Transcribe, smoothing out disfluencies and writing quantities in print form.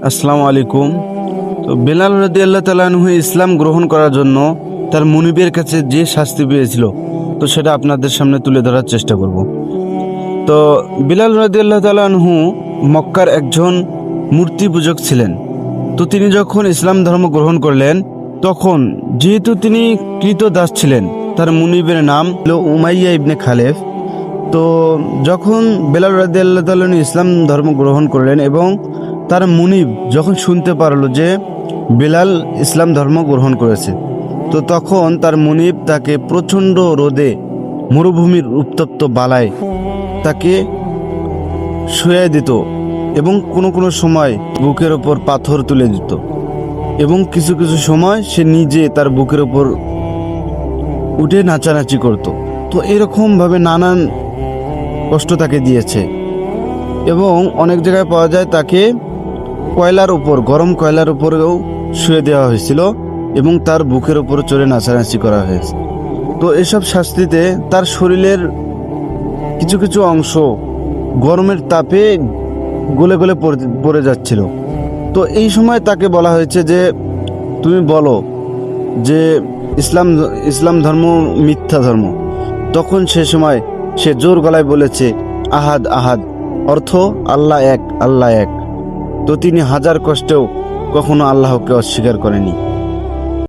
আসসালামু আলাইকুম। তো বেলাল রাদিয়াল্লাহু তাআলা আনহু ইসলাম গ্রহণ করার জন্য তার মুনিবের কাছে যে শাস্তি পেয়েছিল, তো সেটা আপনাদের সামনে তুলে ধরার চেষ্টা করব। তো বেলাল রাদিয়াল্লাহু তাআলা আনহু মক্কার একজন মূর্তি পূজক ছিলেন। তো তিনি যখন ইসলাম ধর্ম গ্রহণ করলেন, তখন যেহেতু তিনি কৃতদাস ছিলেন, তার মুনিবের নাম হলো উমাইয়া ইবনে খালেফ। তো যখন বেলাল রাদিয়াল্লাহু তাআলা আনহু ইসলাম ধর্ম গ্রহণ করলেন এবং তার মুনিব যখন শুনতে পারলো যে বেলাল ইসলাম ধর্ম গ্রহণ করেছে, তো তখন তার মুনিব তাকে প্রচণ্ড রোদে মরুভূমির উত্তপ্ত বালায় তাকে শুয়ে দিত এবং কোনো কোনো সময় বুকের ওপর পাথর তুলে দিত এবং কিছু কিছু সময় সে নিজে তার বুকের ওপর উঠে নাচানাচি করত। তো এরকমভাবে নানান কষ্ট তাকে দিয়েছে এবং অনেক জায়গায় পাওয়া যায় তাকে কয়লার উপর, গরম কয়লার উপরেও শুয়ে দেওয়া হয়েছিল এবং তার বুকের উপর চড়ে নাচানাচি করা হয়েছে। তো এসব শাস্তিতে তার শরীরের কিছু কিছু অংশ গরমের তাপে গলে গলে পড়ে যাচ্ছিল। তো এই সময় তাকে বলা হয়েছে যে তুমি বলো যে ইসলাম ইসলাম ধর্ম মিথ্যা ধর্ম। তখন সে সময় সে জোর গলায় বলেছে আহাদ আহাদ, অর্থ আল্লাহ এক, আল্লাহ এক। তো তিনি হাজার কষ্টেও কখনো আল্লাহকে অস্বীকার করেনি।